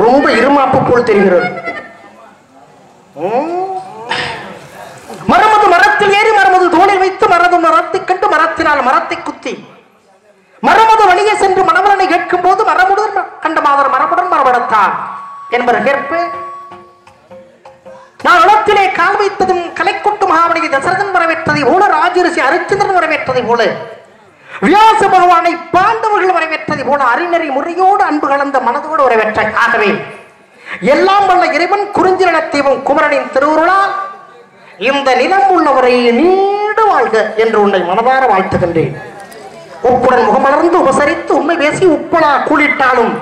ரொம்ப இருமாப்பு போல் தெரிகிறது. மரமது மரத்தில் ஏறி மரமது தோளில் வைத்து மரது மரத்தை கண்டு மரத்தினால் மரத்தை குத்தி மரமது வழியே சென்று மணவரனை கேட்கும் போது மரமுடன் கண்ட மாதர் மரமுடன் மரபடத்தான் என்பதை கேட்பு. நான் உலகத்திலே கால் வைத்ததும் கலைக்கொட்டு மகாமணியை தசரதன் வரவேற்றதை போல ராஜரிஷி அரிச்சந்திரன் வரவேற்றதை போல வியாச பகவானை பாண்டவர்கள் வரவேற்றதை போல அறிஞரை முறையோடு அன்பு கலந்த மனதோடு வரவேற்ற. ஆகவே எல்லாம் வல்ல இறைவன் குறிஞ்சிலத்தீவும் குமரனின் திருவுருளால் இந்த நிலம் உள்ளவரை நீடு வாழ்க என்று உன்னை மனதார வாழ்த்துகின்றேன். உப்புடன் முகமலர்ந்து உபசரித்து உண்மை பேசி உப்பலா கூலிட்டாலும்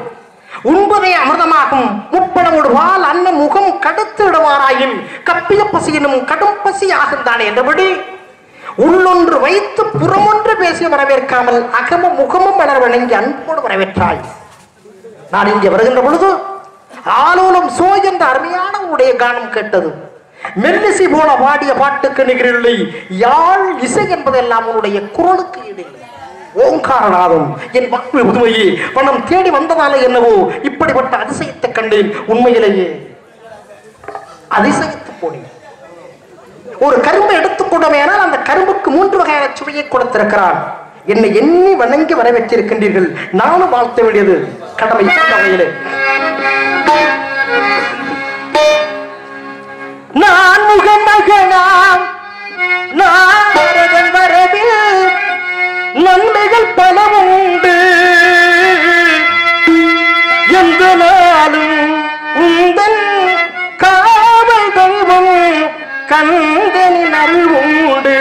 உண்பதே அமிர்தமாகும். முப்பனோடு வால் அன்ன முகம் கடுத்து விடுவாராயின் கப்பிய பசியினும் கடும் பசி ஆகுந்தானே என்றபடி உள்ளொன்று வைத்து புறமொன்று பேசி வரவேற்காமல் அகமும் முகமும் மலர் வணங்கி அன்போடு வரவேற்றாய். நான் இங்கே வருகின்ற பொழுது ஆலோலம் சோ என்ற அருமையான உடைய கானம் கேட்டது. மெல்லிசை போல பாடிய பாட்டுக்கு நிகரில்லை, யாழ் இசை என்பதெல்லாம் உன்னுடைய குரலுக்கு ஈடில்லை. ஓங்காரநாதம் என் வாழ்வு புதுமையே பணம் தேடி வந்ததால என்னவோ இப்படிப்பட்ட அதிசயத்தை கண்டேன். உண்மையிலேயே அதிசயத்து போனேன். ஒரு கரும்பை எடுத்துக்கொண்டமையானால் அந்த கரும்புக்கு 3 வகையான சுவையை கொடுத்திருக்கிறான். என்னை எண்ணி வணங்கி வரவேற்றிருக்கின்றீர்கள். நானும் வாழ்த்த வேண்டியது கடமை. வகையிலே நான் முகமகனாம் நாரதன் வரவில் நன்மைகள் பல உண்டு. எந்த நாளும் உந்தன் காவல் தெய்வம் கந்தனின் அருள் உண்டு.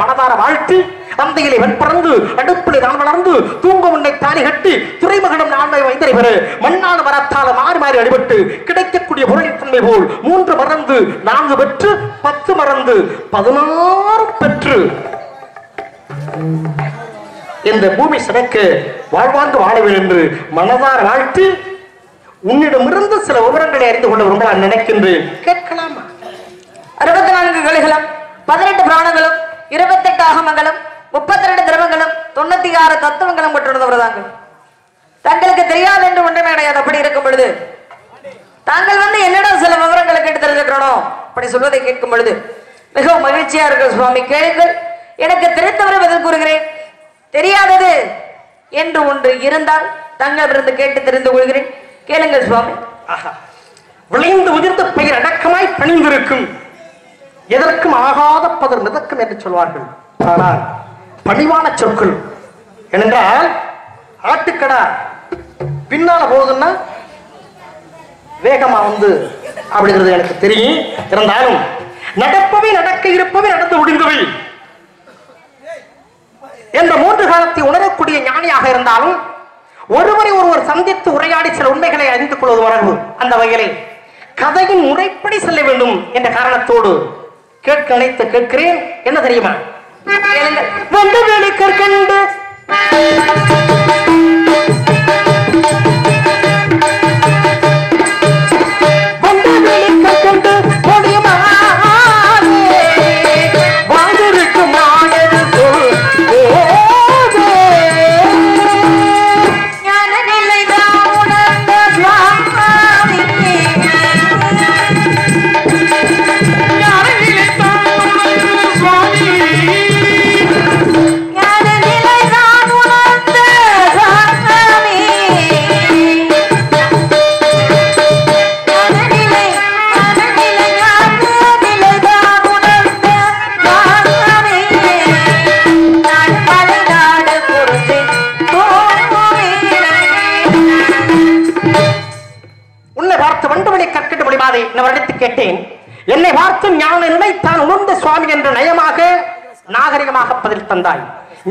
மனதார வாழ்த்து அந்தையிலே வெண்பறந்து அடுப்பில் தொட்டிலே நான் வளர்ந்து தூங்க உன்னை தாலி கட்டி துறைமகனும் நான்மை வைத்தனை பெற மண்ணான வரத்தால மாறி மாறி அடிபட்டு கிடைக்கக்கூடிய பொருளித்தன்மை போல் 3 மறந்து 4 பெற்று 10 மறந்து 16 பெற்று இந்த பூமி சடைக்கு வாழ்வாங்கு வாழவேன் என்று மனதார் வாழ்த்தி உன்னிடமிருந்து சில விவரங்களை அறிந்து கொள்ள விரும்ப நான் நினைக்கின்றேன். கேட்கலாமா? 64 கலைகளும் 18 பிராணங்களும் 28 ஆகமங்களும் 32 திரவங்களும் 96 தத்துவங்களும் பெற்றுள்ளவர் தாங்கள். தங்களுக்கு தெரியாது என்று ஒன்றுமே கிடையாது. அப்படி இருக்கும் பொழுது தாங்கள் வந்து என்னிடம் சில விவரங்களை கேட்டு தெரிஞ்சுக்கிறோம். அப்படி சொல்வதை கேட்கும் பொழுது மிகவும் மகிழ்ச்சியா இருக்கு சுவாமி. கேளுங்கள். எனக்கு தெரிந்தவரை பதில் கூறுகிறேன். தெரியாதது என்று ஒன்று இருந்தால் தங்களிடமிருந்து கேட்டு தெரிந்து கொள்கிறேன். கேளுங்கள் சுவாமி. விளைந்து உதிர்ந்த பெயர் அடக்கமாய் பணிந்திருக்கும் எதற்கும் ஆகாத பதர் மிதக்கும் என்று சொல்வார்கள். ஆனால் பணிவான சொற்கள் ஏனென்றால் ஆட்டுக்கடா பின்னால போகுதுன்னா வேகமா வந்து அப்படிங்கிறது எனக்கு தெரியும். இருந்தாலும் நடப்பவை நடக்க இருப்பவை நடந்து முடிந்தவை என்ற 3 காலத்தை உணரக்கூடிய ஞானியாக இருந்தாலும் ஒருவரை ஒருவர் சந்தித்து உரையாடி சில உண்மைகளை அறிந்து கொள்வது மரபு. அந்த வகையிலே கதையின் முறைப்படி செல்ல வேண்டும் என்ற காரணத்தோடு கேட்க நினைத்து கேட்கிறேன். என்ன தெரியுமா? வந்து வேலை கற்கண்டு கேட்டேன். என்னை பார்த்து ஞான நினைத்தான் உணர்ந்த சுவாமி என்ற நயமாக நாகரிகமாக பதில் தந்தாய்.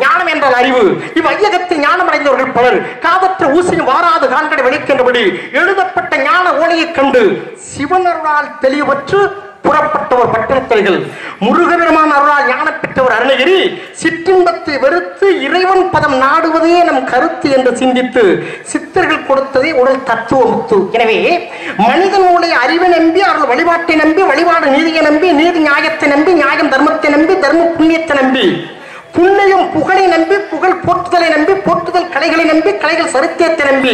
ஞானம் என்றால் அறிவு. இவ்வையகத்தில் ஞானம் அடைந்தவர்கள் பலர் காதற்ற ஊசியும் வாராது காண்களை வெளிக்கின்றபடி எழுதப்பட்ட ஞான ஓலையைக் கண்டு சிவனருளால் தெளிவற்று புறப்பட்டவர் பட்டணத்தர்கள். முருகபெருமான் அருளால் ஞானம் பெற்றவர் அருணகிரி சிற்றின்பத்தை வெறுத்து இறைவன் பதம் நாடுவதே நம் கருத்து என்று சிந்தித்து சித்தர்கள் கொடுத்ததே உடல் தத்துவ முத்து. எனவே மனிதனுடைய அறிவை நம்பி அவர்கள் வழிபாட்டை நம்பி வழிபாடு நீதியை நம்பி நீதி நியாயத்தை நம்பி நியாயம் தர்மத்தை நம்பி தர்ம புண்ணியத்தை நம்பி புண்ணியம் புகழை நம்பி புகழ் போற்றுதலை நம்பி போற்றுதல் கலைகளை நம்பி கலைகள் சரித்திரத்தை நம்பி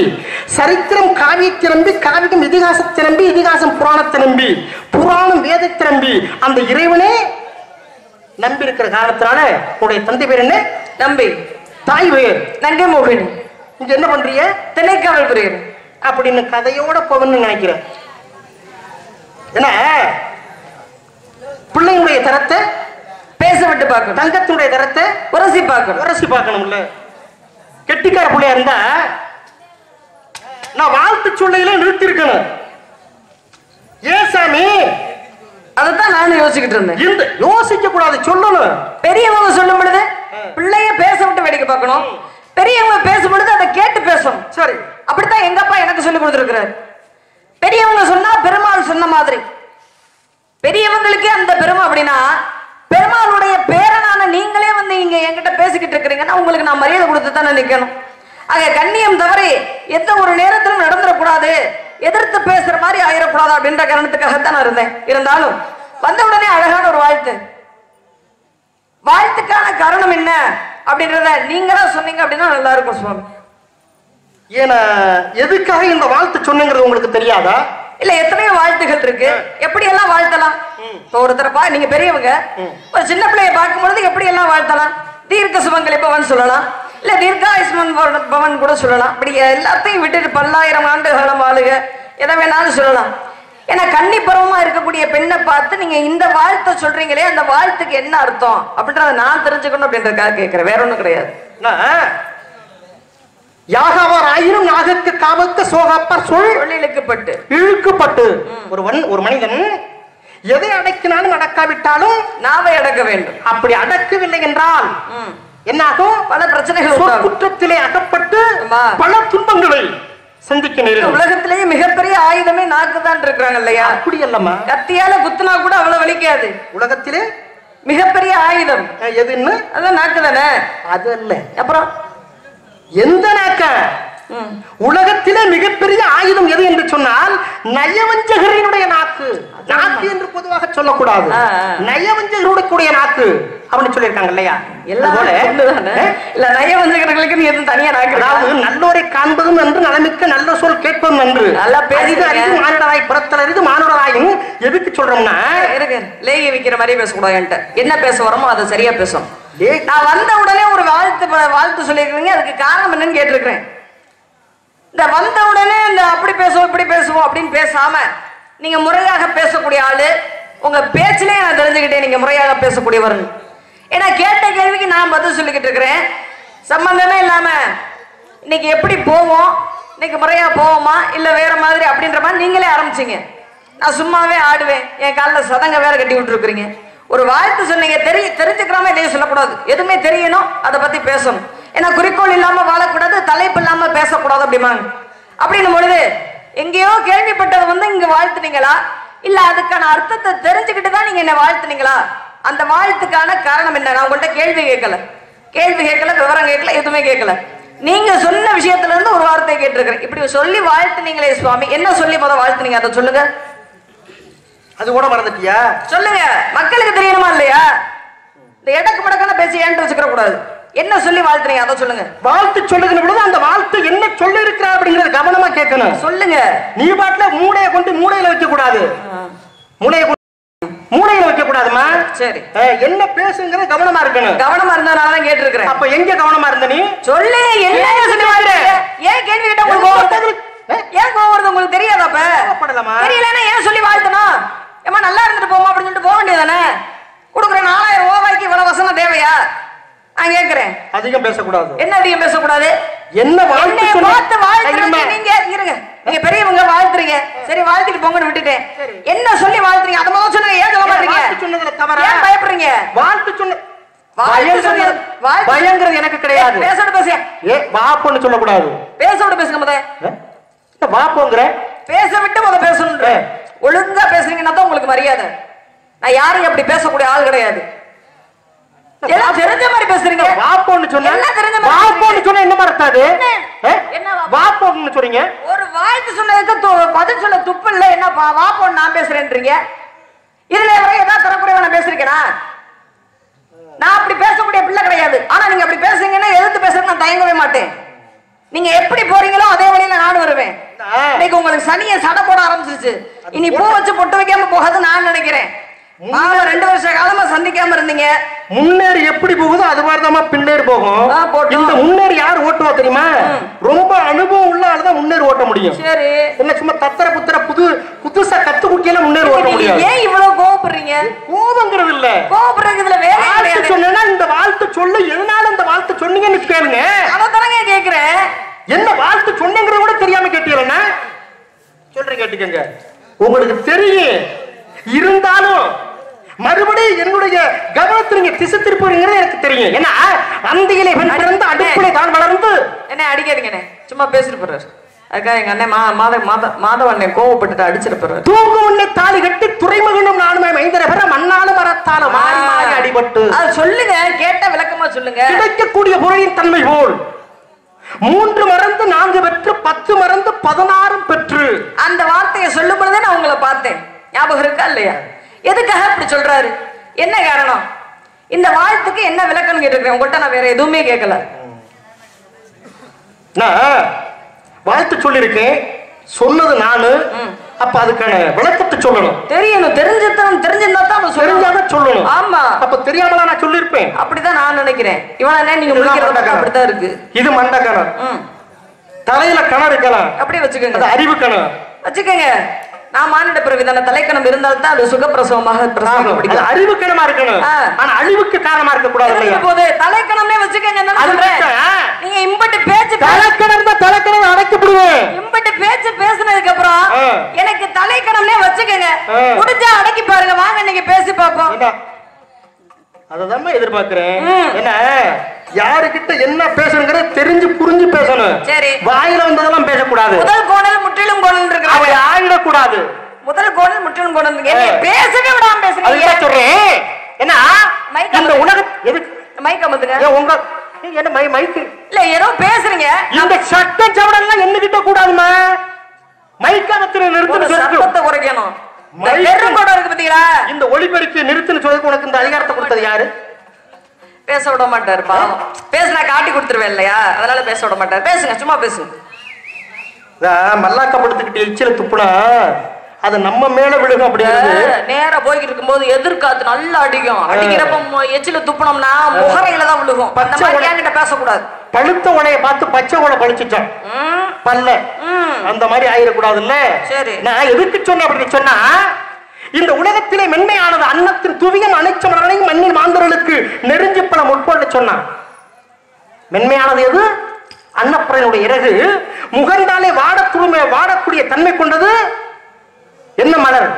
சரித்திரம் காவியத்தை நம்பி காவியம் இதிகாசத்தை நம்பி இதிகாசம் புராணத்தை நம்பி புராணம் வேதத்தை நம்பி அந்த இறைவனே நம்பி இருக்கிற காரணத்தினால உடைய தந்தை பேர் என்ன? நம்பி. தாய் பேர் நங்கை மோகினி. இங்க என்ன பண்றீங்க? திணைக்காவல் புரியுது அப்படின்னு கதையோட போவன்னு நினைக்கிறேன். ஏன்னா பிள்ளையுடைய தரத்தை பேச விட்டு பார்க்கணும். தங்கத்தினுடைய தரத்தை உரசி பார்க்கணும். உரசி பார்க்கணும்ல. கெட்டிக்கார பிள்ளையா இருந்தா நான் வாழ்த்து சொல்லையில நிறுத்தி இருக்கணும். ஏன் சாமி? அதைத்தான் நானும் யோசிச்சுக்கிட்டு இருந்தேன். இந்த யோசிக்க கூடாது, சொல்லணும். பெரியவங்க சொல்லும் பொழுது பிள்ளைய பேச விட்டு வேடிக்கை பார்க்கணும். பெரியவங்க பேசும் பொழுது அதை கேட்டு பேசணும். சரி, அப்படித்தான் எங்க அப்பா எனக்கு சொல்லி கொடுத்துருக்கிறார். பெரியவங்க சொன்னா பெருமாள் சொன்ன மாதிரி பெரியவங்களுக்கே அந்த பெருமை. அப்படின்னா பெருமாளுடைய பேரனான நீங்களே வந்து இங்க என்கிட்ட பேசிக்கிட்டு இருக்கிறீங்கன்னா உங்களுக்கு நான் மரியாதை கொடுத்து தானே நிக்கணும். ஆக கண்ணியம் தவறி எந்த ஒரு நேரத்திலும் நடந்துடக்கூடாது, எதிர்த்து பேசுற மாதிரி ஆயிடக்கூடாது அப்படின்ற காரணத்துக்காகத்தான் நான் இருந்தேன். இருந்தாலும் வந்த உடனே அழகான ஒரு வாழ்த்து. வாழ்த்துக்கான காரணம் என்ன அப்படின்றத நீங்களா சொன்னீங்க அப்படின்னா நல்லா இருக்கும் சுவாமி. ஏன்னா எதுக்காக இந்த வாழ்த்து சொன்னீங்கிறது உங்களுக்கு தெரியாதா? இல்ல எத்தனையோ வாழ்த்துகள் இருக்கு. எப்படி எல்லாம் வாழ்த்தலாம்? ஒருத்தரப்பா நீங்க பெரியவங்க ஒரு சின்ன பிள்ளைய பார்க்கும் பொழுது எப்படி எல்லாம் வாழ்த்தலாம்? தீர்க்க சுமங்கலி பவன் சொல்லலாம், இல்ல தீர்காயுஷ்மன் பவன் கூட சொல்லலாம். அப்படி எல்லாத்தையும் விட்டுட்டு 10,000 ஆண்டு காலம் ஆளுக எதை வேணாலும் சொல்லலாம். ஏன்னா கன்னி பருவமா இருக்கக்கூடிய பெண்ணை பார்த்து நீங்க இந்த வாழ்த்தை சொல்றீங்களே, அந்த வாழ்த்துக்கு என்ன அர்த்தம் அப்படின்றத நான் தெரிஞ்சுக்கணும் அப்படின்றதுக்காக கேட்கிறேன். வேற ஒண்ணும் கிடையாது. யாகாவார் ஆயிரம் நாகக்கு காவக்கு சோகாப்பார் சொல் இழுக்கப்பட்டு இழுக்கப்பட்டு ஒரு மனிதன் எதை அடக்கினாலும் அடக்காவிட்டாலும் நாவை அடக்க வேண்டும். அப்படி அடக்கவில்லை என்றால் என்ன ஆகும்? பல பிரச்சனைகள் குற்றத்திலே அகப்பட்டு பல துன்பங்களை சந்திக்க நேரிடும். உலகத்திலேயே மிகப்பெரிய ஆயுதமே நாக்கு தான் இருக்கிறாங்க இல்லையா? அப்படி அல்லம்மா, கத்தியால குத்துனா கூட அவ்வளவு வலிக்காது. உலகத்திலே மிகப்பெரிய ஆயுதம் எதுன்னு? அதான் நாக்கு தானே. அது அல்ல. அப்புறம் எந்த நாக்க? உலகத்திலே மிகப்பெரிய ஆயுதம் எது என்று சொன்னால் நயவஞ்சகரினுடைய நாக்கு. நாக்கு என்று பொதுவாக சொல்லக்கூடாது, நயவஞ்சகருடைய நாக்கு அப்படின்னு சொல்லியிருக்காங்க இல்லையா? நயவஞ்சகர்களுக்கு எதுவும் தனியா நாக்கு. அதாவது நல்லோரை காண்பதும் நன்று, நலமிக்க நல்ல சொல் கேட்பதும் நன்று. மானுடராய் பிறத்தலரிது மானுடராயும் எதுக்கு சொல்றோம்னா, லேகி வைக்கிற மாதிரி பேசக்கூடாது. என்ன பேச வரமோ அதை சரியா பேசும். நான் வந்த உடனே ஒரு வாழ்த்து சொல்லியிருக்கீங்க, அதுக்கு காரணம் என்னன்னு கேட்டிருக்கிறேன். இந்த வந்த உடனே இந்த அப்படி பேசுவோம் இப்படி பேசுவோம் அப்படின்னு பேசாம நீங்க முறையாக பேசக்கூடிய ஆளு. உங்க பேச்சிலே நான் தெரிஞ்சுக்கிட்டேன் நீங்க முறையாக பேசக்கூடியவர். ஏன்னா கேட்ட கேள்விக்கு நான் பதில் சொல்லிக்கிட்டு இருக்கிறேன், சம்பந்தமே இல்லாம இன்னைக்கு எப்படி போவோம், இன்னைக்கு முறையா போவோமா இல்ல வேற மாதிரி அப்படின்ற மாதிரி நீங்களே ஆரம்பிச்சீங்க. நான் சும்மாவே ஆடுவேன், என் காலில் சதங்க வேற கட்டி விட்டுருக்குறீங்க. ஒரு வாழ்த்து சொன்னீங்க, தெரிஞ்சுக்கிறாம இல்லையே சொல்லக்கூடாது, எதுவுமே தெரியணும் அதை பத்தி பேசணும். ஏன்னா குறிக்கோள் இல்லாம வாழக்கூடாது, தலைப்பு இல்லாம பேசக்கூடாது அப்படிமாங்க. அப்படின்னும் பொழுது எங்கேயோ கேள்விப்பட்டது வந்து இங்க வாழ்த்துனீங்களா இல்ல அதுக்கான அர்த்தத்தை தெரிஞ்சுக்கிட்டு தான் நீங்க என்ன வாழ்த்துனீங்களா? அந்த வாழ்த்துக்கான காரணம் என்ன? நான் உங்கள்கிட்ட கேள்வி கேட்கல, விவரம் கேட்கல, எதுவுமே கேட்கல. நீங்க சொன்ன விஷயத்துல இருந்து ஒரு வார்த்தை கேட்டிருக்கிறேன். இப்படி சொல்லி வாழ்த்துனீங்களே சுவாமி, என்ன சொல்லி வாழ்த்துனீங்க அதை சொல்லுங்க. அது கூட மறந்துட்டியா? சொல்லுங்க, மக்களுக்கு தெரியணுமா இல்லையா? இந்த எடக்கு மடக்கான பேசி ஏன்ட்டு வச்சுக்கிற கூடாது. என்ன சொல்லி வாழ்த்துறீங்க அதை சொல்லுங்க. வாழ்த்து சொல்லுகிற பொழுது அந்த வாழ்த்து என்ன சொல்லி இருக்கிறா அப்படிங்கறத கவனமா கேட்கணும். சொல்லுங்க. நீ பாட்டுல மூளையை கொண்டு மூளையில வைக்க கூடாது, மூளையில வைக்க கூடாதுமா. சரி, என்ன பேசுங்கிறது கவனமா இருக்கணும். கவனமா இருந்தாலும் கேட்டு இருக்கிறேன். அப்ப எங்க கவனமா இருந்த நீ சொல்லு. என்ன சொல்லி வாழ்த்து? ஏன் கேள்வி கேட்டா உங்களுக்கு ஏன் கோவம் வருது உங்களுக்கு தெரியாதா? அப்ப தெரியலன்னா ஏன் சொல்லி வாழ்த்தணும்? ஏமா நல்லா இருந்துட்டு போமா அப்படின்னு சொல்லிட்டு போக வேண்டியதானே? கொடுக்குற 4000 ரூபாய்க்கு இவ்வளவு வசனம் தேவையா? நான் கேட்கிறேன். அதிகம் பேசக்கூடாது. என்ன அதிகம் பேசக்கூடாது? என்ன வாழ்த்து நீங்க இருங்க, நீங்க பெரியவங்க வாழ்த்துறீங்க, சரி வாழ்த்துட்டு போங்கன்னு விட்டுட்டேன். என்ன சொல்லி வாழ்த்துறீங்க அதை முதல்ல சொல்லுங்க. ஏன் சொல்ல மாட்டீங்க? சொன்னதுல தவறா? ஏன் பயப்படுறீங்க? வாழ்த்து சொன்ன பயங்கிறது எனக்கு கிடையாது. பேசோட பேசிய வாப்பன்னு சொல்லக்கூடாது. பேசோட பேசுங்க முத. வாப்போங்கிற பேச விட்டு முத பேசணும். ஒழுங்கா பேசுறீங்கன்னா தான் உங்களுக்கு மரியாதை. நான் யாரையும் அப்படி பேசக்கூடிய ஆள் கிடையாது. எல்லாம் தெரிஞ்ச மாதிரி பேசுறீங்க. வாப்போன்னு சொன்னா வாப்போன்னு சொன்னா என்ன மறக்காது? என்ன வாப்போன்னு சொல்றீங்க? ஒரு வாழ்த்து சொன்னதுக்கு பதில் சொல்ல துப்பு இல்ல. என்ன வாப்போன்னு நான் பேசுறேன்றீங்க? இதுல ஏதாவது தரக்கூடிய நான் பேசிருக்கேனா? நான் அப்படி பேசக்கூடிய பிள்ளை கிடையாது. ஆனா நீங்க அப்படி பேசுறீங்கன்னா எதிர்த்து பேசுறதுக்கு நான் தயங்கவே மாட்டேன். நீங்க எப்படி போறீங்களோ அதே வழியில நானும் வருவேன். இன்னைக்கு உங்களுக்கு சனியை சடை போட ஆரம்பிச்சிருச்சு. இனி பூ வச்சு பொட்டு வைக்காம போகாது நான் நினைக்கிறேன். 2 வருஷ காலமா சந்திக்காம இருந்தீங்க. முன்னேறி எப்படி போகுதோ அது மாதிரிதான் பின்னேறி போகும். இந்த முன்னேறி யார் ஓட்டுவா தெரியுமா? ரொம்ப அனுபவம் உள்ள ஆளுதான் முன்னேறி ஓட்ட முடியும். சரி, என்ன சும்மா தத்தர புத்தர புதுசா கத்து குட்டியெல்லாம் முன்னேறி ஓட்ட முடியும். ஏன் இவ்வளவு கோவப்படுறீங்க? கோபங்கிறது இல்ல, கோபப்படுறதுல வேற சொன்னா இந்த வாழ்த்து சொல்ல எதனால இந்த வாழ்த்து சொன்னீங்கன்னு கேளுங்க. அதானங்க கேக்குறேன். என்ன வாழ்த்து சொன்னீங்கறது கூட தெரியாம கேட்டீங்களா? சொல்றேன் கேட்டுக்கங்க. உங்களுக்கு தெரியும் இருந்தாலும் மறுபடியும் என்னுடைய கவனத்தை நீங்க திசை திருப்புறீங்கிறது எனக்கு தெரியும். ஏன்னா அந்தியிலே பிறந்து அடுப்பிலே தான் வளர்ந்து என்ன அடிக்காதீங்க, சும்மா பேசிட்டு போறாரு. அதுக்காக எங்க அண்ணன் மாதவண்ணன் கோவப்பட்டு அடிச்சிட்டு போறாரு. தூங்கு உன்னை தாலி கட்டி துறைமுகனும் நானுமே மைந்தர பெற மண்ணாலும் மரத்தாலும் மாறி மாறி அடிபட்டு. அது சொல்லுங்க, கேட்ட விளக்கமா சொல்லுங்க. கிடைக்கக்கூடிய பொருளின் தன்மை போல் 3 மறந்து 4 பெற்று 10 மறந்து 16 பெற்று. அந்த வார்த்தையை சொல்லும் பொழுதே நான் உங்களை பார்த்தேன். ஞாபகம் இருக்கா இல்லையா? எதுக்காக அப்படி சொல்றாரு? என்ன காரணம்? இந்த வாழ்த்துக்கு என்ன விளக்கம் கேட்டிருக்கேன் உங்கள்கிட்ட. நான் வேற எதுவுமே கேட்கல. நான் வாழ்த்து சொல்லிருக்கேன், சொன்னது நானு. அப்ப அதுக்கான விளக்கத்தை சொல்லணும். தெரியணும், தெரிஞ்சிருந்தா தான் சொல்லணும். ஆமா, அப்ப தெரியாமலா நான் சொல்லிருப்பேன். அப்படிதான் நான் நினைக்கிறேன். இவன நீங்க முடிக்கிறது அப்படித்தான் இருக்கு. இது மண்ட கணம், தலையில கணம் இருக்கலாம். அப்படியே வச்சுக்கோங்க, அறிவு கணம் வச்சுக்கோங்க. நான் மானிட பிறவிதான தலைக்கணம் இருந்தால்தான் அது சுகப்பிரசவமாக பிரசவம். அறிவு கணமா இருக்கணும், ஆனா அழிவுக்கு காரணமா இருக்க கூடாது. போது தலைக்கணமே வச்சுக்கோங்க. நீங்க இம்பட்டு பேச்சு தலைக்கணம் தான் தலைக்கணம் அடைக்கப்படுவேன். இம்பட்டு பேச்சு பேசுனதுக்கு அப்புறம் எனக்கு தலைக்கணம்னே வச்சுக்கோங்க. முடிஞ்சா அடக்கி பாருங்க. வாங்க நீங்க பேசி பார்ப்போம். அததான் எதிர்பார்க்கிறேன். என்ன யாருக்கிட்ட என்ன பேசணுங்கிற தெரிஞ்சு புரிஞ்சு பேசணும். சரி, வாயில வந்ததெல்லாம் பேசக்கூடாது. முதல் கோணல் முற்றிலும் கோணல் இருக்கு, அப்படி ஆயிடக்கூடாது. முதல் கோணல் முற்றிலும் கோணல் பேசவே விடாம பேசுறீங்க சொல்றேன். என்ன இந்த உலகம் எதுக்கு மைக் அமத்துங்க உங்க என்ன மைக்கு இல்ல ஏதோ பேசுறீங்க. இந்த சட்ட சவடெல்லாம் என்னகிட்ட கூடாதுமா. மைக் அமத்துல நிறுத்து, சத்தத்தை குறைக்கணும். இந்த ஒளிபெருக்கி நிறுத்துன்னு சொல்லி உனக்கு இந்த அதிகாரத்தை கொடுத்தது யாரு? பேச விட மாட்டாரு பாவம். பேசினா காட்டி கொடுத்துருவேன் இல்லையா, அதனால பேச விட மாட்டாரு. பேசுங்க, சும்மா பேசுங்க. மல்லாக்க படுத்துக்கிட்டு எச்சில துப்புனா அது நம்ம மேல விழுகும். அப்படியாது நேரா போய்கிட்டு இருக்கும்போது எதிர்காத்து நல்லா அடிக்கும். அடிக்கிறப்ப எச்சில துப்புனோம்னா முகரையில தான் விழுகும். என்கிட்ட பேசக்கூடாது. பழுத்த உனைய பார்த்து பச்சை உனை பழிச்சுட்டோம் பல்ல, அந்த மாதிரி ஆயிடக்கூடாதுல்ல. சரி, நான் எதுக்கு சொன்னேன் அப்படின்னு சொன்னா, இந்த உலகத்திலே மென்மையானது அன்னத்தின் துவியம் அனைத்து மரங்களையும் மண்ணின் மாந்தர்களுக்கு நெருஞ்சி பழம் உட்பட சொன்னான். மென்மையானது எது? அன்னப்பறையினுடைய இறகு. முகந்தாலே வாடக்கூடிய தன்மை கொண்டது என்ன மலர்?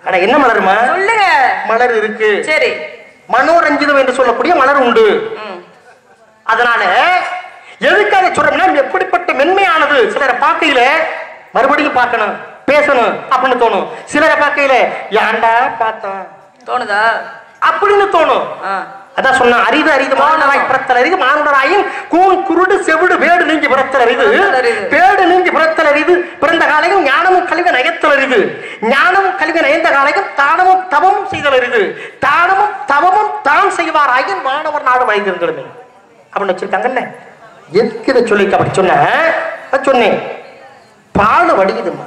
அட என்ன மலருமா சொல்லுங்க. மலர் இருக்கு. சரி, மனோரஞ்சிதம் என்று சொல்லக்கூடிய மலர் உண்டு. அதனால எதுக்காக சொல்றோம்னா, எப்படிப்பட்ட மென்மையானது. சிலரை பார்க்கையில மறுபடியும் பார்க்கணும், பேசணும் அப்படின்னு தோணும். சிலரை பார்க்கையில ஏன்டா பார்த்தோம் தோணுதா அப்படின்னு தோணும். அதான் சொன்ன அரிது அரிது மானுடராய் பிறத்தல் அரிது மானுடராயும் கூன் குருடு செவிடு வேடு நீங்கி பிறத்தல் அரிது பேடு நீங்கி பிறத்தல் அரிது பிறந்த காலையும் ஞானமும் கல்வி நயத்தல் அரிது ஞானமும் கல்வி நயந்த காலையும் தானமும் தவமும் செய்தல் அரிது தானமும் தவமும் தான் செய்வாராயும் மாணவர் நாடு வைத்திருந்தது அப்படின்னு வச்சிருக்காங்கல்ல. எதுக்கு இதை சொல்லி அப்படி சொன்னேன். பால் வடிக்குதுமா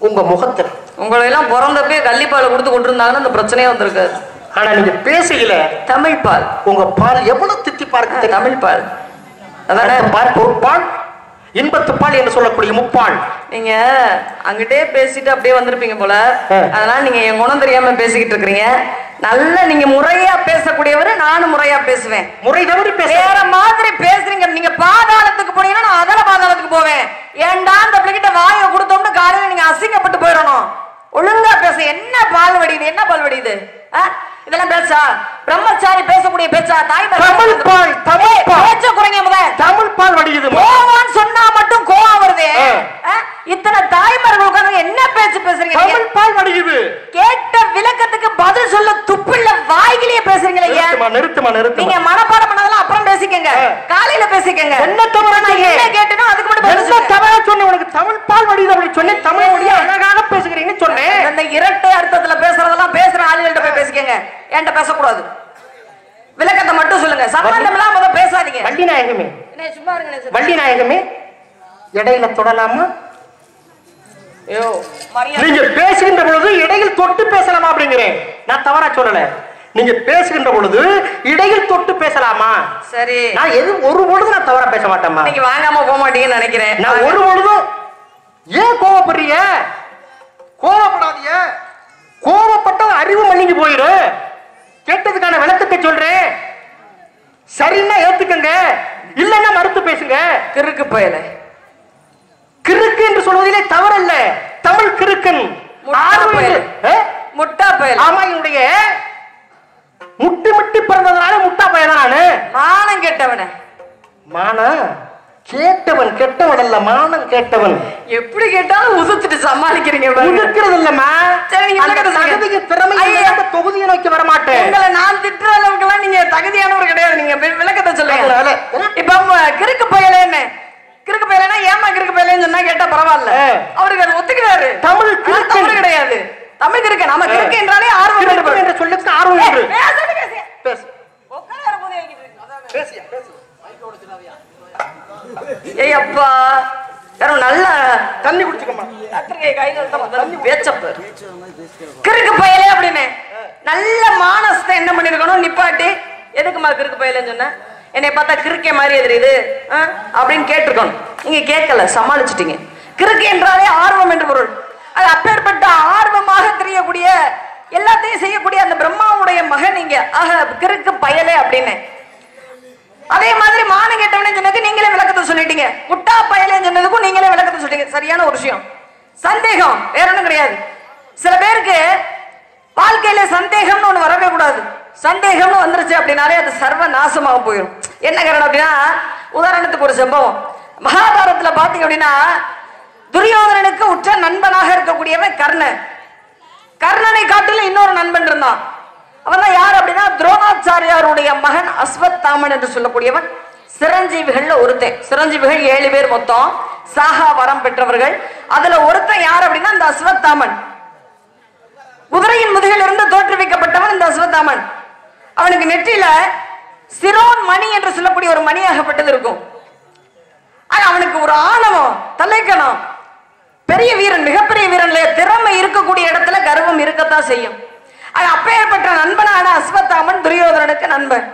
உங்க முகத்துல. உங்களை எல்லாம் பிறந்தப்பே கள்ளிப்பால் கொடுத்து கொண்டிருந்தாங்கன்னு அந்த பிரச்சனையே வந்திருக்காது. ஆனா நீங்க பேசல தமிழ் பால். உங்க பால் எவ்வளவு தித்தி பார்க்க தமிழ் பால். அதான் பொருட்பால் இன்பத்து பால் என்று சொல்லக்கூடிய முப்பால். நீங்க அங்கிட்டே பேசிட்டு அப்படியே வந்திருப்பீங்க போல. அதனால நீங்க என் குணம் தெரியாம பேசிக்கிட்டு இருக்கிறீங்க. நல்ல நீங்க முறையா பேசக்கூடியவரு, நானும் முறையா பேசுவேன். முறை தவறி வேற மாதிரி பேசுறீங்க. நீங்க பாதாளத்துக்கு போனீங்கன்னா நான் அதல பாதாளத்துக்கு போவேன். ஏன்டா அந்த பிள்ளைகிட்ட வாயை கொடுத்தோம்னு காலையில நீங்க அசிங்கப்பட்டு போயிடணும். ஒழுங்கா பேச. என்ன பால் வடியுது? என்ன பால் வடியுது? இதெல்லாம் பேசா பிரம்மச்சாரி பேசக்கூடிய பேச்சா? தமிழ் பால். தமிழ் பால் பேச்ச குறைங்க. முதல்ல தமிழ் பால் வடியுது. கோவான்னு சொன்னா மட்டும் கோவம் வருது. இத்தனை தாய்மார்கள் உட்கார்ந்து என்ன பேச்சு பேசுறீங்க? தமிழ் பால் வடியுது. கேட்ட விளக்கத்துக்கு பதில் சொல்ல துப்பில்ல வாய்கிலேயே பேசுறீங்களே. நிறுத்துமா. நீங்க மனப்பாடம் பண்ணதெல்லாம் அப்புறம் பேசிக்கங்க, காலையில பேசிக்கங்க. என்ன தவறா என்ன கேட்டனோ அதுக்கு மட்டும் என்ன தவறா சொன்னேன்? உனக்கு தமிழ் பால் வடியுது அப்படி சொன்னேன். தமிழ் மொழியை அழகாக பேசுகிறீங்கன்னு சொன்னேன். அந்த இரட்டை அர்த்தத்துல பேசுறதெல்லாம் பேசுற ஆளுகள்கிட்ட போய் பேசிக்கங்க, என்கிட்ட பேசக்கூடாது. விளக்கத்தை மட்டும் சொல்லுங்க, சம்பந்தம் எல்லாம் முதல்ல பேசாதீங்க. வள்ளி நாயகமே, சும்மா இருங்க. வள்ளி நாயகமே இடையில தொடலாமா? நீங்க பேசுகின்ற பொழுது இடையில் தொட்டு பேசலாமா அப்படிங்கிறேன். நான் தவறா சொல்லல. நீங்க பேசுகின்ற பொழுது இடையில் தொட்டு பேசலாமா? சரி, நான் எது ஒரு பொழுது நான் தவறா பேச மாட்டேமா. நீங்க வாங்காம போக மாட்டீங்கன்னு நினைக்கிறேன். நான் ஒரு பொழுதும். ஏன் கோவப்படுறீங்க? கோவப்படாதீங்க. கோவப்பட்ட அறிவு மன்னிக்கு போயிரு. கேட்டதுக்கான விளக்கத்தை சொல்றேன். சரின்னா ஏத்துக்கங்க, இல்லன்னா மறுத்து பேசுங்க. கிறுக்கு பயல. கிறுக்கு என்று சொல்வதிலே தவறல்ல. தமிழ் கிறுக்கன் முட்டா பயல். ஆமா, என்னுடைய முட்டி முட்டி பிறந்ததுனால முட்டா பயல் தான் நானு. மானம் கேட்டவன. மானம் கேட்டவன் கெட்டவன் அல்ல, மானம் கேட்டவன். எப்படி கேட்டாலும் உதுத்துட்டு சமாளிக்கிறீங்க. உதுக்கிறது இல்லம்மா. தொகுதியை நோக்கி வர மாட்டேன். உங்களை நான் திட்டுற அளவுக்கு எல்லாம் நீங்க தகுதியானவர் கிடையாது. நீங்க விளக்கத்தை சொல்லுங்க. இப்ப கிறுக்கு பயலேன்னு கிறுக்கு பயலேன்னா ஏமா கிறுக்கு பயலேன்னு சொன்னா கேட்டா பரவாயில்ல, அவருக்கு அது ஒத்துக்கிறாரு. தமிழ் கிறுக்கு கிடையாது, தமிழ் கிறுக்கு. நம்ம கிறுக்கு என்றாலே ஆர்வம் என்று சொல்லுக்கு ஆர்வம் என்று பேசு. பேசியா பேசு. ஏய்ப்பா யாரும் நல்ல தண்ணி குடிச்சுக்கமா. கிறுக்கு பயலே அப்படின்னு நல்ல மானசத்தை என்ன பண்ணிருக்கணும்? நிப்பாட்டி எதுக்குமா கிறுக்கு பயலேன்னு சொன்ன? என்னை பார்த்தா கிறுக்கே மாதிரி எதிரிது அப்படின்னு கேட்டிருக்கணும். நீங்க கேட்கல, சமாளிச்சுட்டீங்க. கிறுக்கு என்றாலே ஆர்வம் என்று பொருள். அது அப்பேற்பட்ட ஆர்வமாக தெரியக்கூடிய எல்லாத்தையும் செய்யக்கூடிய அந்த பிரம்மாவுடைய மகன் நீங்க. ஆக கிறுக்கு பயலே அப்படின்னு. அதே மாதிரி மானம் கேட்டவனே சொன்னது நீங்களே விளக்கத்தை சொல்லிட்டீங்க. முட்டா பயலேன்னு சொன்னதுக்கும் நீங்களே விளக்கத்தை சொல்லிட்டீங்க. சரியான ஒரு விஷயம். சந்தேகம் வேற ஒன்றும் கிடையாது. சில பேருக்கு வாழ்க்கையில சந்தேகம்னு ஒண்ணு வரவே கூடாது. சந்தேகம்னு வந்துருச்சு அப்படின்னாலே அது சர்வ நாசமாக போயிடும். என்ன காரணம் அப்படின்னா, உதாரணத்துக்கு ஒரு சம்பவம் மகாபாரதத்துல பாத்தீங்க அப்படின்னா, துரியோதனனுக்கு உற்ற நண்பனாக இருக்கக்கூடியவன் கர்ணன். கர்ணனை காட்டில இன்னொரு நண்பன் இருந்தான். அவன் தான் யார் அப்படின்னா, துரோணாச்சாரியாருடைய மகன் அஸ்வத்தாமன் என்று சொல்லக்கூடியவன். சிரஞ்சீவிகள்ல ஒருத்தன். சிரஞ்சீவிகள் 7 பேர் மொத்தம், சாகா வரம் பெற்றவர்கள். அதுல ஒருத்தன் யார் அப்படின்னா இந்த அஸ்வத்தாமன். குதிரையின் முதுகில் இருந்து தோற்றுவிக்கப்பட்டவன் இந்த அஸ்வத்தாமன். அவனுக்கு நெற்றியில சிரோன் மணி என்று சொல்லக்கூடிய ஒரு மணியாகப்பட்டது இருக்கும். அவனுக்கு ஒரு ஆணவம், தலைக்கணம், பெரிய வீரன், மிகப்பெரிய வீரன்ல திறமை இருக்கக்கூடிய இடத்துல கர்வம் இருக்கத்தான் செய்யும். அப்பேற்பட்ட நண்பனான அஸ்வத்தாமன் துரியோதனனுக்கு நண்பன்.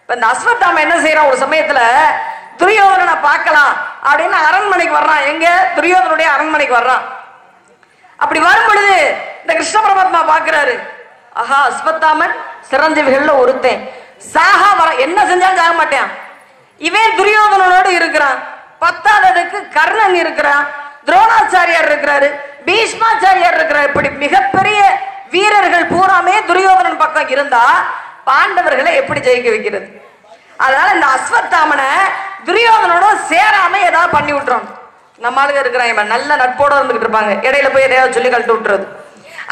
இந்த அஸ்வத்தாமன் என்ன செய்யறான், ஒரு சமயத்துல துரியோதனனை பார்க்கலாம் அப்படின்னு அரண்மனைக்கு வர்றான். எங்க? துரியோதனுடைய அரண்மனைக்கு வர்றான். அப்படி வரும் பொழுது இந்த கிருஷ்ண பரமாத்மா பாக்குறாரு. ஆஹா, அஸ்வத்தாமன் சிரஞ்சீவிகள்ல ஒருத்தன், சாகா வர என்ன செஞ்சாலும் சாக மாட்டேன். இவன் துரியோதனனோடு இருக்கிறான். பத்தாததுக்கு கர்ணன் இருக்கிறான், துரோணாச்சாரியார் இருக்கிறாரு, பீஷ்மாச்சாரியார் இருக்கிறார். இப்படி மிகப்பெரிய வீரர்கள் பூராமே துரியோதனன் பக்கம் இருந்தா பாண்டவர்களை எப்படி ஜெயிக்க வைக்கிறது? அதனால இந்த அஸ்வத்தாமனை துரியோதனோட சேராம ஏதாவது பண்ணி விட்டுறோம். நம்ம ஆளுங்க இருக்கிறாங்க, நல்ல நட்போட இருந்துகிட்டு இருப்பாங்க, இடையில போய் எதையாவது சொல்லி கழட்டு விட்டுறது.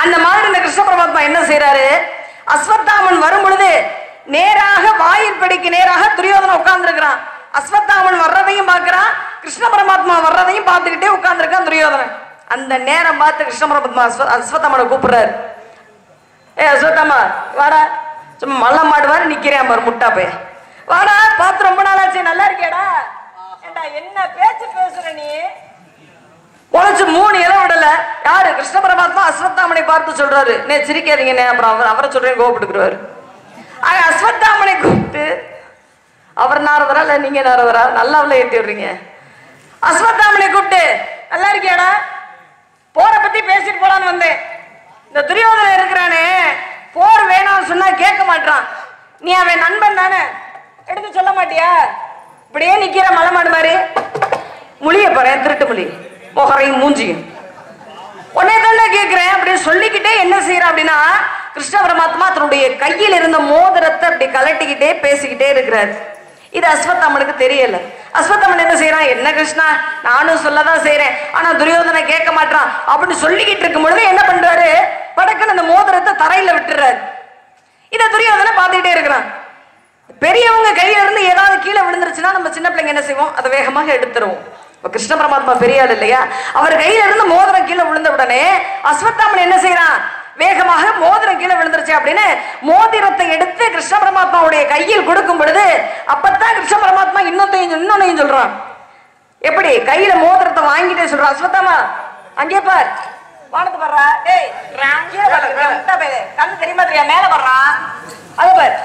அந்த மாதிரி இந்த கிருஷ்ண பரமாத்மா என்ன செய்யறாரு, அஸ்வத்தாமன் வரும் பொழுது நேராக வாயிற்படிக்கு நேராக துரியோதனன் உட்கார்ந்து இருக்கிறான். அஸ்வத்தாமன் வர்றதையும் பார்க்கிறான், கிருஷ்ண பரமாத்மா வர்றதையும் பார்த்துக்கிட்டே உட்கார்ந்துருக்கான் துரியோதனன். அந்த நேரம் பார்த்து கிருஷ்ண பரமாத்மா அஸ்வத்தாமனை கூப்பிடுறாரு. ஏ அஸ்வத்தாமா வாடா, சும்மா மல்ல மாடுவாரு நிக்கிறேன் பாரு முட்டா போய் வாடா, பார்த்து ரொம்ப நாளாச்சு, நல்லா இருக்கியாடா? ஏண்டா என்ன பேச்சு பேசுற நீ? உழைச்சு 3 இலை விடல. யாரு? கிருஷ்ண பரமாத்மா அஸ்வத்தாமனை பார்த்து சொல்றாரு. நே சிரிக்காதீங்க, அப்புறம் அவரை சொல்றேன் கோபப்பட்டுக்குருவாரு. அஸ்வத்தாமனை கூப்பிட்டு, அவர் நாரதரா இல்ல நீங்க நாரதரா? நல்லா உள்ள ஏற்றி விடுறீங்க. அஸ்வத்தாமனை கூப்பிட்டு, நல்லா இருக்கியாடா? போற பத்தி பேசிட்டு போலான்னு வந்தேன். இந்த துரியோதனன் இருக்கிறானே, போர் வேணாம்னு சொன்னா கேட்க மாட்டான். நீ அவன் நண்பன் தானே, எடுத்து சொல்ல மாட்டியா? இப்படியே நிக்கிற மலை மாடு மாதிரி மொழிய பாரு, திருட்டு மொழி, முகரையும் மூஞ்சியும். உடனே தானே கேட்கிறேன் அப்படின்னு சொல்லிக்கிட்டே என்ன செய்யறான் அப்படின்னா, கிருஷ்ண பரமாத்மா தன்னுடைய கையில் இருந்த மோதிரத்தை அப்படி கலட்டிக்கிட்டே பேசிக்கிட்டே இருக்கிறார். இது அஸ்வத்தாமனுக்கு தெரியல. அஸ்வத்தாமன் என்ன செய்யறான், என்ன கிருஷ்ணா நானும் சொல்லதான் செய்யறேன், ஆனா துரியோதனை கேட்க மாட்டான் அப்படின்னு சொல்லிக்கிட்டு இருக்கும் பொழுது என்ன பண்றாரு, படக்குன்னு அந்த மோதிரத்தை தரையில விட்டுறாரு. இதை துரியோதனை பார்த்துக்கிட்டே இருக்கிறான். பெரியவங்க கையில இருந்து ஏதாவது கீழே விழுந்துருச்சுன்னா நம்ம சின்ன பிள்ளைங்க என்ன செய்வோம், அதை வேகமாக எடுத்துருவோம். கிருஷ்ண பரமாத்மா பெரியாள் இல்லையா, அவர் கையில இருந்து மோதிரம் கீழே விழுந்த உடனே அஸ்வத்தாமன் என்ன செய்யறான், வேகமாக மோதிரம் கீழே விழுந்துருச்சு அப்படின்னு மோதிரத்தை எடுத்து கிருஷ்ண பரமாத்மாவுடைய கையில் கொடுக்கும் பொழுது அப்பத்தான் கிருஷ்ண பரமாத்மா இன்னொன்னையும் சொல்றான். எப்படி? கையில மோதிரத்தை வாங்கிட்டே சொல்றான், அஸ்வத்தாமா அங்கே பார், வானத்து பாடுறா, டேய் கண்ணு தெரியுமா தெரியா, மேல பாடுறா, அது பார்,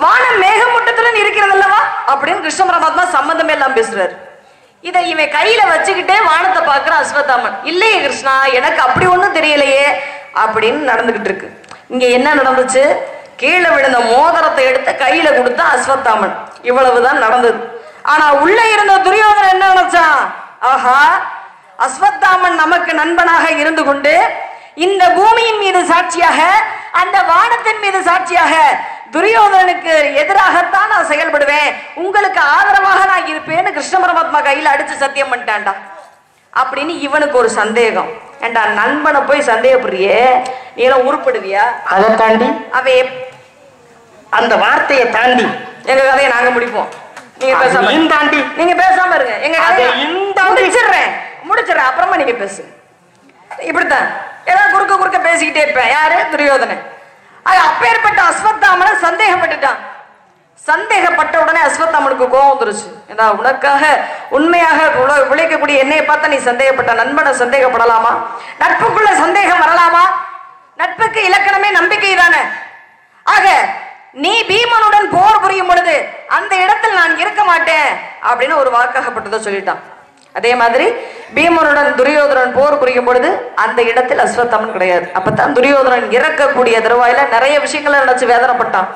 வானம் மேகமூட்டத்துடன் இருக்கிறது அல்லவா அப்படின்னு கிருஷ்ண பரமாத்மா சம்பந்தமே எல்லாம் பேசுறாரு. இதை இவன் கையில வச்சுக்கிட்டே வானத்தை பாக்குற அஸ்வத்தாமன், இல்லையே கிருஷ்ணா எனக்கு அப்படி ஒண்ணும் தெரியலையே அப்படின்னு நடந்துகிட்டு இருக்கு. இங்க என்ன நடந்துச்சு, கீழே விழுந்த மோதிரத்தை எடுத்து கையில கொடுத்த அஸ்வத்தாமன், இவ்வளவுதான் நடந்தது. ஆனா உள்ள இருந்த துரியோதனன் என்ன நினைச்சான், ஆஹா அஸ்வத்தாமன் நமக்கு நண்பனாக இருந்து கொண்டு இந்த பூமியின் மீது சாட்சியாக அந்த வானத்தின் மீது சாட்சியாக துரியோதனனுக்கு எதிராகத்தான் நான் செயல்படுவேன், உங்களுக்கு ஆதரவாக நான் இருப்பேன்னு கிருஷ்ண பரமாத்மா கையில அடிச்சு சத்தியம் பண்ணிட்டான்டா அப்படின்னு இவனுக்கு ஒரு சந்தேகம். ஏண்டா நண்பனை போய் சந்தேகப்படுறியே, நீ எல்லாம் உருப்படுவியா? அதை தாண்டி அவை அந்த வார்த்தையை தாண்டி எங்க கதையை நாங்க முடிப்போம், நீங்க பேசாம தாண்டி நீங்க பேசாம இருங்க, எங்க கதையை முடிச்சிடுறேன் அப்புறமா நீங்க பேசு. இப்படித்தான் ஏதாவது குறுக்க பேசிக்கிட்டே இருப்பேன். யாரு? துரியோதனன். அப்பேற்பட்ட அஸ்வத்தாமனை சந்தேகப்பட்டுட்டான். சந்தேகப்பட்ட உடனே அஸ்வத்தாமனுக்கு கோபம் வந்துருச்சு. ஏன்னா உனக்காக உண்மையாக உழைக்கக்கூடிய என்னைய பார்த்தா நீ சந்தேகப்பட்ட, நண்பனை சந்தேகப்படலாமா? நட்புக்குள்ள சந்தேகம் வரலாமா? நட்புக்கு இலக்கணமே நம்பிக்கை தானே. ஆக நீ பீமனுடன் போர் புரியும் பொழுது அந்த இடத்தில் நான் இருக்க மாட்டேன் அப்படின்னு ஒரு வாக்காகப்பட்டதை சொல்லிட்டான். அதே மாதிரி பீமனுடன் துரியோதனன் போர் புரியும் பொழுது அந்த இடத்தில் அஸ்வத்தாமன் கிடையாது. அப்பதான் துரியோதனன் இறக்கக்கூடிய தருவாயில நிறைய விஷயங்களை நினைச்சு வேதனைப்பட்டான்.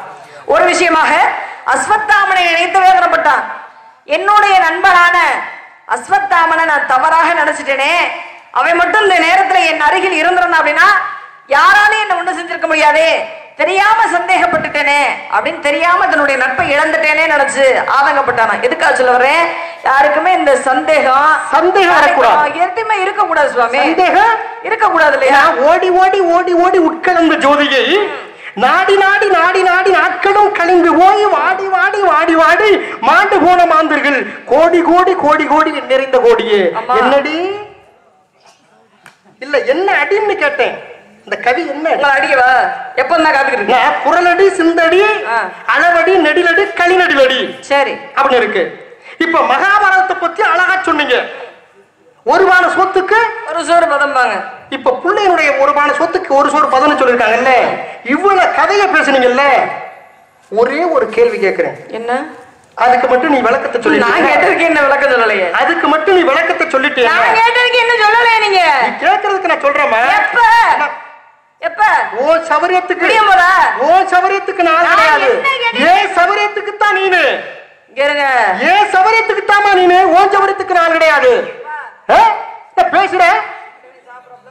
ஒரு விஷயமாக அஸ்வத்தாமனை நினைத்து வேதனைப்பட்டான். என்னுடைய நண்பனான அஸ்வத்தாமனை நான் தவறாக நினைச்சிட்டேனே, அவன் மட்டும் இந்த நேரத்துல என் அருகில் இருந்திருந்தான் அப்படின்னா யாராலையும் என்ன ஒண்ணு செஞ்சிருக்க முடியாதே, தெரியாம சந்தேகப்பட்டுட்டேனே அப்படின்னு தெரியாம தன்னுடைய நட்பை இழந்துட்டேனே நினைச்சு ஆதங்கப்பட்டானா. எதுக்காக சொல்ல வரேன், யாருக்குமே இந்த சந்தேகம் எதுவுமே இருக்க கூடாது சுவாமி, சந்தேகம் இருக்க கூடாது இல்லையா. ஓடி ஓடி ஓடி ஓடி உட்கலந்த ஜோதியை நாடி நாடி நாடி நாடி நாட்களும் கழிந்து போய் வாடி வாடி வாடி வாடி மாண்டு போன மாந்தர்கள் கோடி கோடி கோடி கோடி நிறைந்த கோடியே என்னடி இல்ல என்ன அடின்னு கேட்டேன். இந்த கவி என்ன அடிக்கவா எப்ப காத்துக்கிட்டு குரலடி சிந்தடி அளவடி நெடிலடி களிநடிலடி சரி அப்படின்னு இருக்கு. இப்ப மகாபாரதத்தை பத்தி அழகா சொன்னீங்க. ஒருவான சொத்துக்கு ஒரு சோறு பதம்பாங்க. இப்ப பிள்ளையினுடைய ஒருவான சொத்துக்கு ஒரு சோறு பதம்னு சொல்லிருக்காங்கல்ல. இவ்வளவு கதையை பேசுனீங்கல்ல, ஒரே ஒரு கேள்வி கேட்கிறேன். என்ன? அதுக்கு மட்டும் நீ விளக்கத்தை சொல்லி. நான் கேட்டதுக்கு என்ன விளக்கம் சொல்லலையே. அதுக்கு மட்டும் நீ விளக்கத்தை சொல்லிட்டே. நான் கேட்டதுக்கு என்ன சொல்லலையே நீங்க. கேட்கறதுக்கு நான் சொல்றேன். எப்ப எப்ப ஓ சவரியத்துக்கு ஓ சவரியத்துக்கு நான் கிடையாது. ஏன் சவரியத்துக்கு தான் நீனு கேளுங்க. ஏன் சவரியத்துக்கு தாமா நீனு, ஓ சவரியத்துக்கு நான் கிடையாது. பேசுற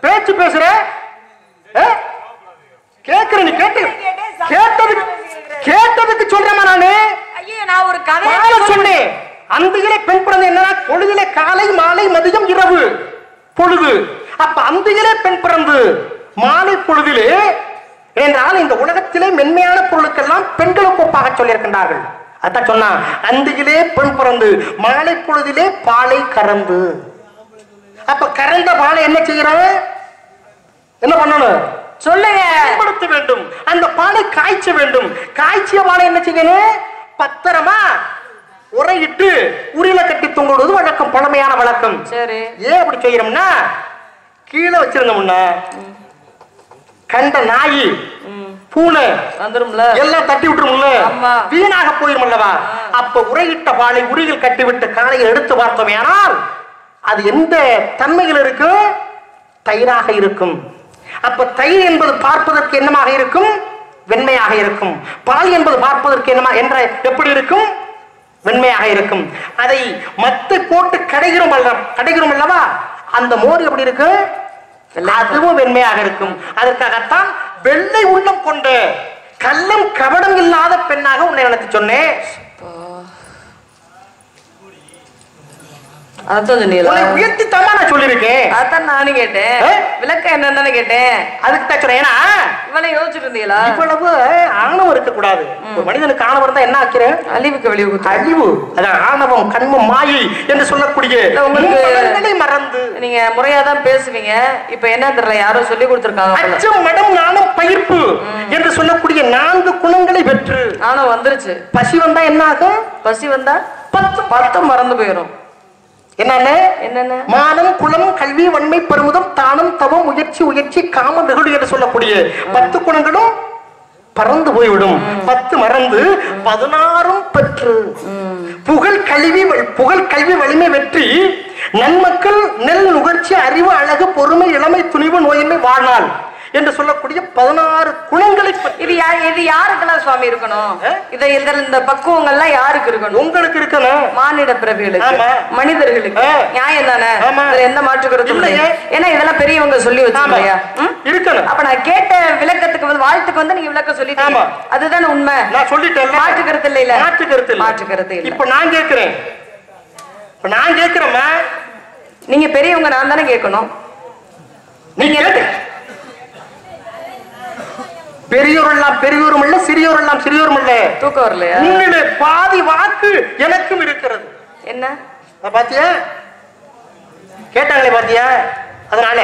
பேச்சு பேசுற கேக்குற நீ கேட்டதுக்கு சொல்றேன். நானு நான் ஒரு கதை சொன்னேன். அந்தியிலே பெண் பிறந்த என்ன, பொழுதிலே காலை மாலை மதியம் இரவு பொழுது. அப்ப அந்தியிலே பெண் பிறந்து மாலை பொழுதிலே என்றால் இந்த உலகத்திலே மென்மையான பொருளுக்கெல்லாம் பெண்களுக்கு ஒப்பாக சொல்லியிருக்கின்றார்கள். அதான் சொன்னா அந்தியிலே பெண் பிறந்து மாலை பொழுதிலே பாலை கறந்து. அப்ப கறந்த பாலை என்ன செய்யறோம், என்ன பண்ணணும் சொல்லுங்க. பயன்படுத்த வேண்டும். அந்த பாலை காய்ச்ச வேண்டும். காய்ச்சிய பாலை என்ன செய்யணும், பத்திரமா உரையிட்டு உரியில கட்டி தொங்குவது வழக்கம், பழமையான வழக்கம். சரி, ஏன் அப்படி செய்யறோம்னா, கீழே வச்சிருந்தோம்னா கண்ட நாயி பூனை வந்துரும்ல, எல்லாம் தட்டி விட்டுரும்ல, வீணாக போயிருமல்லவா. அப்ப உரையிட்ட பாலை உரியில் கட்டிவிட்டு காலையில் எடுத்து பார்த்தோம் ஆனால் அது எந்த தன்மையில் இருக்கும், தயிராக இருக்கும். அப்ப தயிர் என்பது பார்ப்பதற்கு என்னமாக இருக்கும், வெண்மையாக இருக்கும். பால் என்பது பார்ப்பதற்கு என்னமா என்ற எப்படி இருக்கும், வெண்மையாக இருக்கும். அதை மத்தை போட்டு கடைகிறோம் அல்லவா, அந்த மோர் எப்படி இருக்கு, அதுவும் வெண்மையாக இருக்கும். அதற்காகத்தான் வெள்ளை உள்ளம் கொண்ட கள்ளம் கபடம் இல்லாத பெண்ணாக உன்னை நினைத்து சொன்னேன். உயர்த்தி தான் நான் சொல்லிருக்கேன். அதான் நானும் கேட்டேன், விளக்கம் என்னன்னு கேட்டேன். அதுக்கு தான் சொல்றேன். ஏன்னா இவ்வளவு யோசிச்சுட்டு இருந்தீங்களா, இவ்வளவு ஆணவம் இருக்க கூடாது. ஒரு மனிதனுக்கு ஆணவம் இருந்தா என்ன ஆக்கிறேன், அழிவுக்கு வழிவு, அழிவு. அதான் ஆணவம் கண்மம் மாயை என்று சொல்லக்கூடிய உங்களுக்கு மறந்து நீங்க முறையாதான் பேசுவீங்க. இப்ப என்ன தெரியல, யாரோ சொல்லி கொடுத்திருக்காங்க. அச்சம் மடம் நாணம் பயிர்ப்பு என்று சொல்லக்கூடிய 4 குணங்களை பெற்று ஆணவம் வந்துருச்சு. பசி வந்தா என்ன ஆகும், பசி வந்தா 10 மறந்து போயிடும். என்னென்ன மானம் குலம் கல்வி வன்மை பெருமுதம் தானம் தவம் முயற்சி உயர்ச்சி காம வெகுளி என்று சொல்லக்கூடிய 10 குணங்களும் பறந்து போய்விடும். 10 மறந்து 16 பெற்று புகழ் கல்வி வலிமை வெற்றி நன்மக்கள் நெல் நுகர்ச்சி அறிவு அழகு பொறுமை இளமை துணிவு நோயின்மை வாழ்நாள் என்று சொல்லக்கூடிய 16 குணங்களை. இது யாருக்கெல்லாம் சுவாமி இருக்கணும், இந்த பக்குவங்கள்லாம் யாருக்கு இருக்கணும், உங்களுக்கு இருக்கணும். மானிட பிறவிகளுக்கு, மனிதர்களுக்கு நியாயம் தானே, எந்த மாற்றுக்கிறது இல்லையா. ஏன்னா இதெல்லாம் பெரியவங்க சொல்லி வச்சாங்க இருக்கணும். அப்ப நான் கேட்ட விளக்கத்துக்கு வந்து வாழ்த்துக்கு வந்து நீங்க விளக்கம் சொல்லிட்டீங்க, அதுதானே உண்மை. நான் சொல்லிட்டேன், மாற்றுக்கிறது இல்லை. இல்ல மாற்றுக்கிறது இல்லை. இப்ப நான் கேட்கிறேன், நீங்க பெரியவங்க, நான் தானே கேட்கணும். நீங்க பெரியோர் எல்லாம் பெரியோரும் இல்ல, சிறியோர் எல்லாம் சிறியோரும் இல்ல. தூக்கம் வரலையா, உன்னிலே பாதி வாக்கு எனக்கும் இருக்கிறது. என்ன பாத்தியா, கேட்டாங்களே பாத்தியா. அதனால